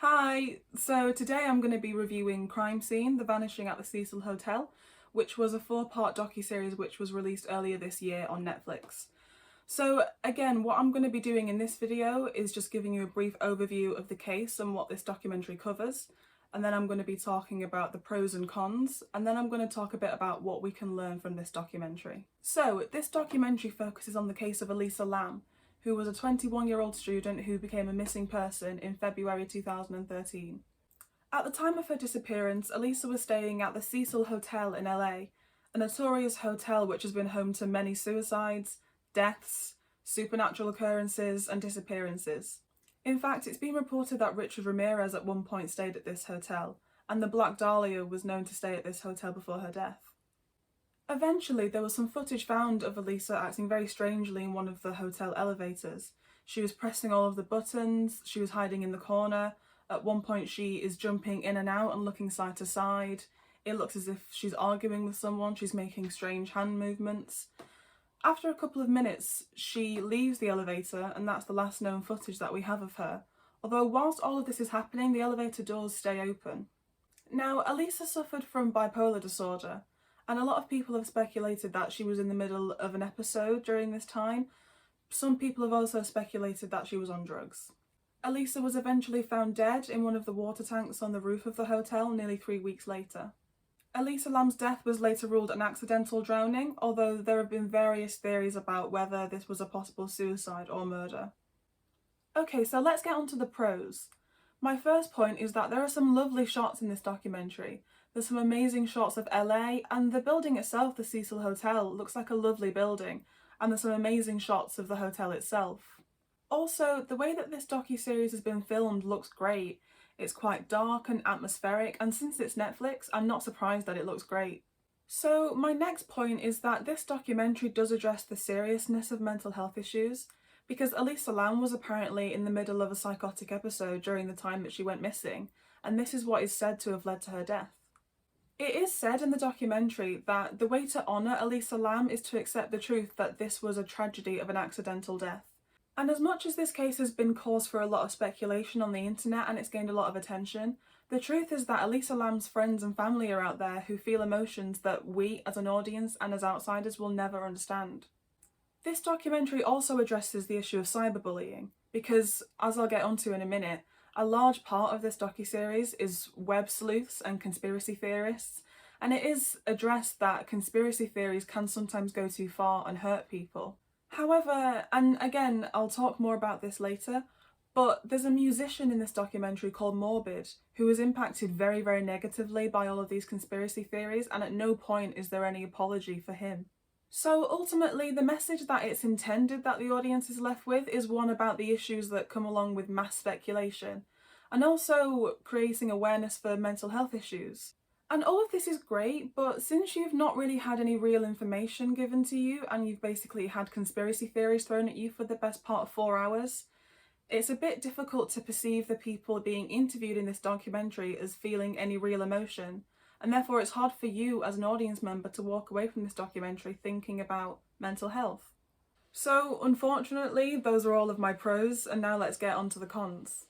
Hi, so today I'm going to be reviewing Crime Scene, The Vanishing at the Cecil Hotel, which was a 4-part docuseries which was released earlier this year on Netflix. So again, what I'm going to be doing in this video is just giving you a brief overview of the case and what this documentary covers, and then I'm going to be talking about the pros and cons, and then I'm going to talk a bit about what we can learn from this documentary. So this documentary focuses on the case of Elisa Lam, who was a 21-year-old student who became a missing person in February 2013. At the time of her disappearance, Elisa was staying at the Cecil Hotel in LA, a notorious hotel which has been home to many suicides, deaths, supernatural occurrences, and disappearances. In fact, it's been reported that Richard Ramirez at one point stayed at this hotel, and the Black Dahlia was known to stay at this hotel before her death. Eventually, there was some footage found of Elisa acting very strangely in one of the hotel elevators. She was pressing all of the buttons, she was hiding in the corner. At one point she is jumping in and out and looking side to side. It looks as if she's arguing with someone, she's making strange hand movements. After a couple of minutes, she leaves the elevator, and that's the last known footage that we have of her. Although whilst all of this is happening, the elevator doors stay open. Now, Elisa suffered from bipolar disorder, and a lot of people have speculated that she was in the middle of an episode during this time. Some people have also speculated that she was on drugs. Elisa was eventually found dead in one of the water tanks on the roof of the hotel nearly 3 weeks later. Elisa Lam's death was later ruled an accidental drowning, although there have been various theories about whether this was a possible suicide or murder. Okay, so let's get on to the pros. My first point is that there are some lovely shots in this documentary. There's some amazing shots of LA, and the building itself, the Cecil Hotel, looks like a lovely building, and there's some amazing shots of the hotel itself. Also, the way that this docuseries has been filmed looks great. It's quite dark and atmospheric, and since it's Netflix, I'm not surprised that it looks great. So my next point is that this documentary does address the seriousness of mental health issues, because Elisa Lam was apparently in the middle of a psychotic episode during the time that she went missing, and this is what is said to have led to her death. It is said in the documentary that the way to honour Elisa Lam is to accept the truth that this was a tragedy of an accidental death. And as much as this case has been cause for a lot of speculation on the internet and it's gained a lot of attention, the truth is that Elisa Lam's friends and family are out there who feel emotions that we as an audience and as outsiders will never understand. This documentary also addresses the issue of cyberbullying, because, as I'll get onto in a minute, a large part of this docuseries is web sleuths and conspiracy theorists, and it is addressed that conspiracy theories can sometimes go too far and hurt people. However, and again, I'll talk more about this later, but there's a musician in this documentary called Morbid who was impacted very, very negatively by all of these conspiracy theories, and at no point is there any apology for him. So ultimately, the message that it's intended that the audience is left with is one about the issues that come along with mass speculation, and also creating awareness for mental health issues. And all of this is great, but since you've not really had any real information given to you, and you've basically had conspiracy theories thrown at you for the best part of 4 hours, it's a bit difficult to perceive the people being interviewed in this documentary as feeling any real emotion, and therefore it's hard for you as an audience member to walk away from this documentary thinking about mental health. So unfortunately, those are all of my pros, and now let's get on to the cons.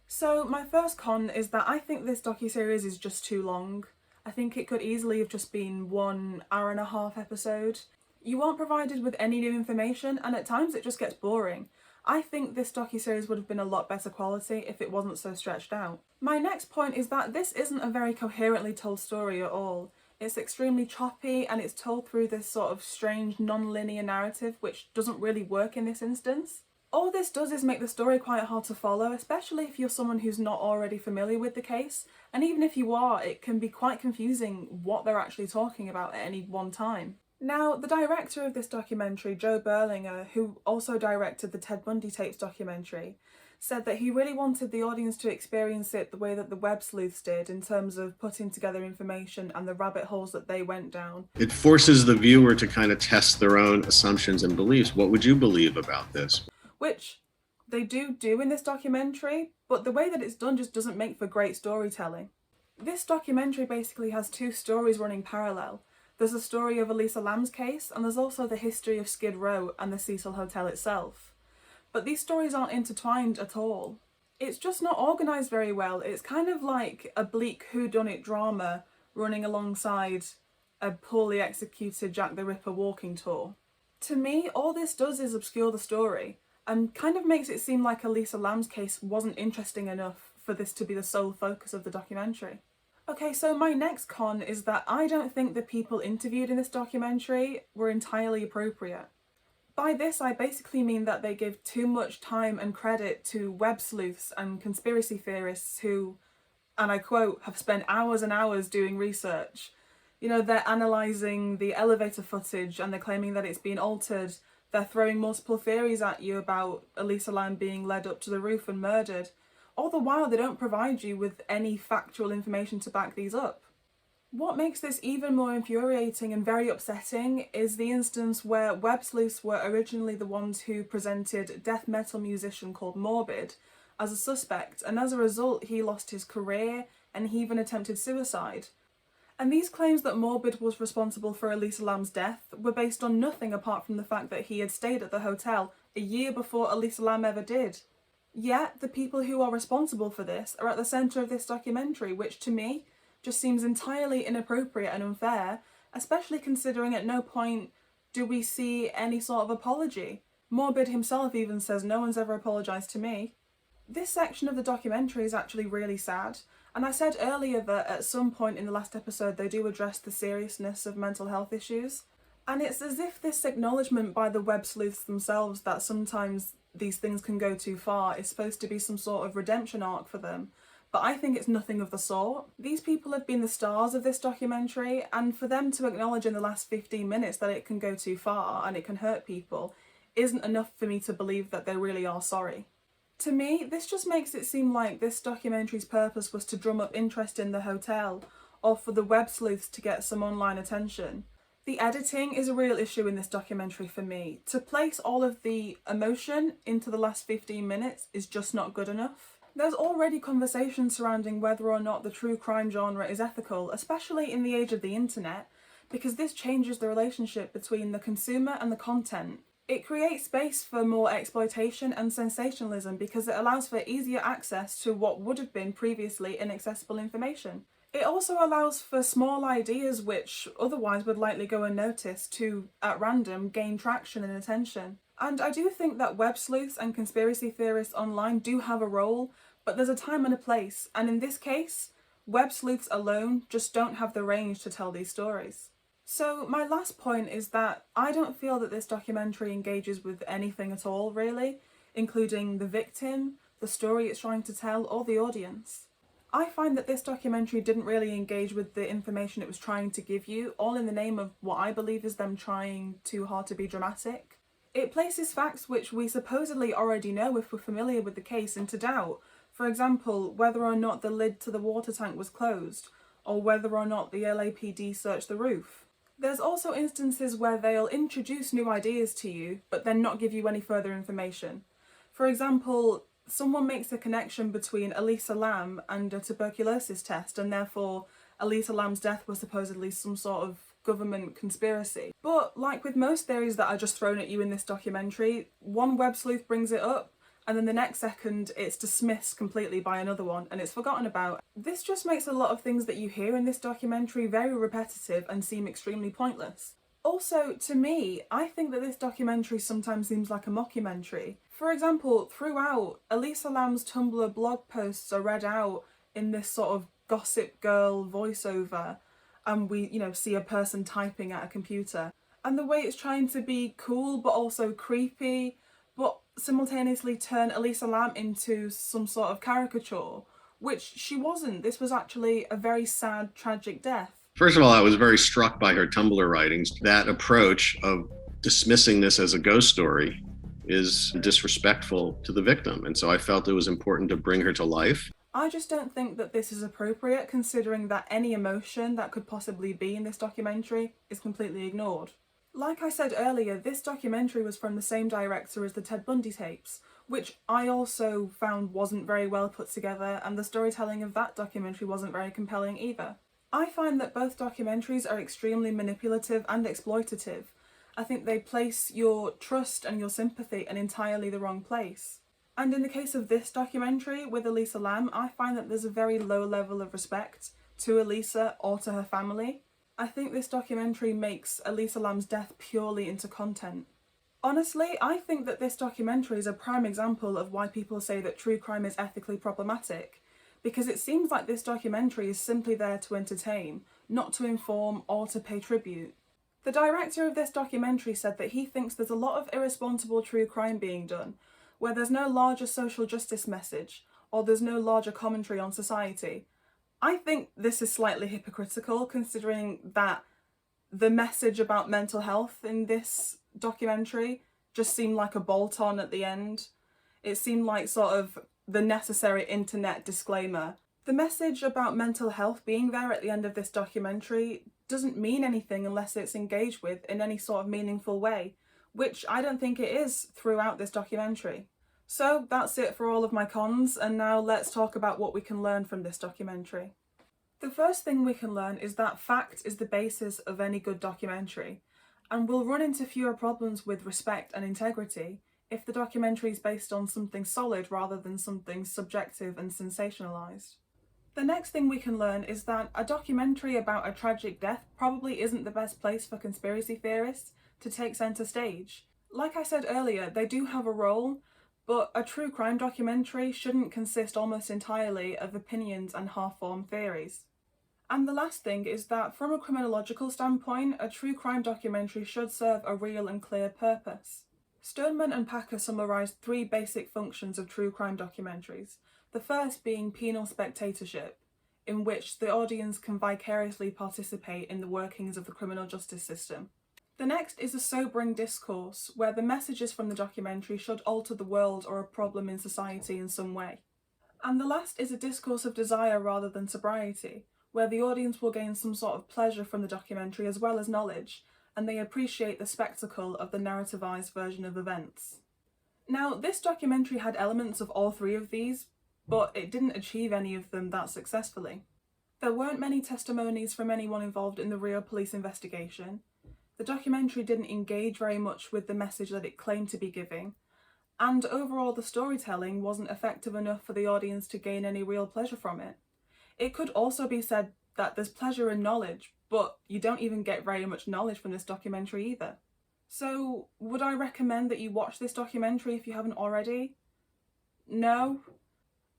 So my first con is that I think this docuseries is just too long. I think it could easily have just been 1 hour-and-a-half episode. You aren't provided with any new information, and at times it just gets boring. I think this docuseries would have been a lot better quality if it wasn't so stretched out. My next point is that this isn't a very coherently told story at all. It's extremely choppy, and it's told through this sort of strange non-linear narrative which doesn't really work in this instance. All this does is make the story quite hard to follow, especially if you're someone who's not already familiar with the case, and even if you are, it can be quite confusing what they're actually talking about at any one time. Now, the director of this documentary, Joe Berlinger, who also directed the Ted Bundy tapes documentary, said that he really wanted the audience to experience it the way that the web sleuths did, in terms of putting together information and the rabbit holes that they went down. It forces the viewer to kind of test their own assumptions and beliefs. What would you believe about this? Which they do in this documentary, but the way that it's done just doesn't make for great storytelling. This documentary basically has 2 stories running parallel. There's a story of Elisa Lam's case, and there's also the history of Skid Row and the Cecil Hotel itself. But these stories aren't intertwined at all. It's just not organised very well. It's kind of like a bleak whodunit drama running alongside a poorly executed Jack the Ripper walking tour. To me, all this does is obscure the story and kind of makes it seem like Elisa Lam's case wasn't interesting enough for this to be the sole focus of the documentary. Okay, so my next con is that I don't think the people interviewed in this documentary were entirely appropriate. By this, I basically mean that they give too much time and credit to web sleuths and conspiracy theorists who, and I quote, have spent hours and hours doing research. You know, they're analysing the elevator footage and they're claiming that it's been altered. They're throwing multiple theories at you about Elisa Lam being led up to the roof and murdered. All the while, they don't provide you with any factual information to back these up. What makes this even more infuriating and very upsetting is the instance where web sleuths were originally the ones who presented a death metal musician called Morbid as a suspect, and as a result he lost his career and he even attempted suicide. And these claims that Morbid was responsible for Elisa Lam's death were based on nothing apart from the fact that he had stayed at the hotel a year before Elisa Lam ever did. Yet, the people who are responsible for this are at the centre of this documentary, which to me just seems entirely inappropriate and unfair, especially considering at no point do we see any sort of apology. Morbid himself even says no one's ever apologised to me. This section of the documentary is actually really sad, and I said earlier that at some point in the last episode they do address the seriousness of mental health issues, and it's as if this acknowledgement by the web sleuths themselves that sometimes these things can go too far is supposed to be some sort of redemption arc for them, but I think it's nothing of the sort. These people have been the stars of this documentary, and for them to acknowledge in the last 15 minutes that it can go too far and it can hurt people isn't enough for me to believe that they really are sorry. To me, this just makes it seem like this documentary's purpose was to drum up interest in the hotel, or for the web sleuths to get some online attention. The editing is a real issue in this documentary for me. To place all of the emotion into the last 15 minutes is just not good enough. There's already conversation surrounding whether or not the true crime genre is ethical, especially in the age of the internet, because this changes the relationship between the consumer and the content. It creates space for more exploitation and sensationalism because it allows for easier access to what would have been previously inaccessible information. It also allows for small ideas which otherwise would likely go unnoticed to, at random, gain traction and attention. And I do think that web sleuths and conspiracy theorists online do have a role, but there's a time and a place, and in this case, web sleuths alone just don't have the range to tell these stories. So my last point is that I don't feel that this documentary engages with anything at all, really, including the victim, the story it's trying to tell, or the audience. I find that this documentary didn't really engage with the information it was trying to give you, all in the name of what I believe is them trying too hard to be dramatic. It places facts which we supposedly already know if we're familiar with the case into doubt. For example, whether or not the lid to the water tank was closed, or whether or not the LAPD searched the roof. There's also instances where they'll introduce new ideas to you, but then not give you any further information. For example, someone makes a connection between Elisa Lam and a tuberculosis test, and therefore Elisa Lam's death was supposedly some sort of government conspiracy. But like with most theories that are just thrown at you in this documentary, one web sleuth brings it up, and then the next second it's dismissed completely by another one and it's forgotten about. This just makes a lot of things that you hear in this documentary very repetitive and seem extremely pointless. Also, to me, I think that this documentary sometimes seems like a mockumentary. For example, throughout, Elisa Lam's Tumblr blog posts are read out in this sort of gossip girl voiceover, and we, see a person typing at a computer. And the way it's trying to be cool but also creepy, but simultaneously turn Elisa Lam into some sort of caricature, which she wasn't. This was actually a very sad, tragic death. First of all, I was very struck by her Tumblr writings. That approach of dismissing this as a ghost story is disrespectful to the victim. And so I felt it was important to bring her to life. I just don't think that this is appropriate, considering that any emotion that could possibly be in this documentary is completely ignored. Like I said earlier, this documentary was from the same director as the Ted Bundy tapes, which I also found wasn't very well put together, and the storytelling of that documentary wasn't very compelling either. I find that both documentaries are extremely manipulative and exploitative. I think they place your trust and your sympathy in entirely the wrong place. And in the case of this documentary with Elisa Lam, I find that there's a very low level of respect to Elisa or to her family. I think this documentary makes Elisa Lam's death purely into content. Honestly, I think that this documentary is a prime example of why people say that true crime is ethically problematic, because it seems like this documentary is simply there to entertain, not to inform or to pay tribute. The director of this documentary said that he thinks there's a lot of irresponsible true crime being done, where there's no larger social justice message, or there's no larger commentary on society. I think this is slightly hypocritical, considering that the message about mental health in this documentary just seemed like a bolt-on at the end. It seemed like sort of the necessary internet disclaimer. The message about mental health being there at the end of this documentary doesn't mean anything unless it's engaged with in any sort of meaningful way, which I don't think it is throughout this documentary. So that's it for all of my cons, and now let's talk about what we can learn from this documentary. The first thing we can learn is that fact is the basis of any good documentary, and we'll run into fewer problems with respect and integrity if the documentary is based on something solid rather than something subjective and sensationalised. The next thing we can learn is that a documentary about a tragic death probably isn't the best place for conspiracy theorists to take centre stage. Like I said earlier, they do have a role, but a true crime documentary shouldn't consist almost entirely of opinions and half-formed theories. And the last thing is that from a criminological standpoint, a true crime documentary should serve a real and clear purpose. Stoneman and Packer summarised 3 basic functions of true crime documentaries, the first being penal spectatorship, in which the audience can vicariously participate in the workings of the criminal justice system. The next is a sobering discourse, where the messages from the documentary should alter the world or a problem in society in some way. And the last is a discourse of desire rather than sobriety, where the audience will gain some sort of pleasure from the documentary as well as knowledge, and they appreciate the spectacle of the narrativized version of events. Now, this documentary had elements of all 3 of these, but it didn't achieve any of them that successfully. There weren't many testimonies from anyone involved in the real police investigation. The documentary didn't engage very much with the message that it claimed to be giving, and overall the storytelling wasn't effective enough for the audience to gain any real pleasure from it. It could also be said that there's pleasure in knowledge, but you don't even get very much knowledge from this documentary either. So, would I recommend that you watch this documentary if you haven't already? No.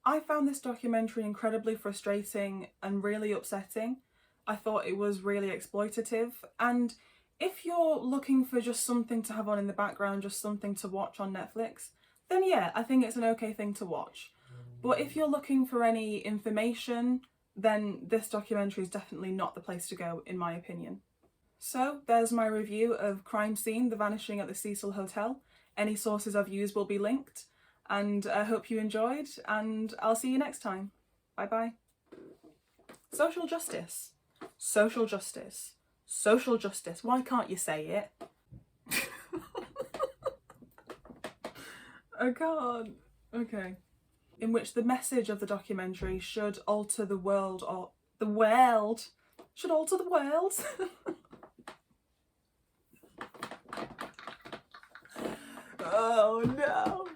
I found this documentary incredibly frustrating and really upsetting. I thought it was really exploitative, and if you're looking for just something to have on in the background, just something to watch on Netflix, then yeah, I think it's an okay thing to watch. But if you're looking for any information, then this documentary is definitely not the place to go, in my opinion. So there's my review of Crime Scene, The Vanishing at the Cecil Hotel. Any sources I've used will be linked, and I hope you enjoyed, and I'll see you next time. Bye bye. Social justice. Social justice. Social justice. Why can't you say it? I can't. Okay. In which the message of the documentary should alter the world, or the world should alter the world. Oh no.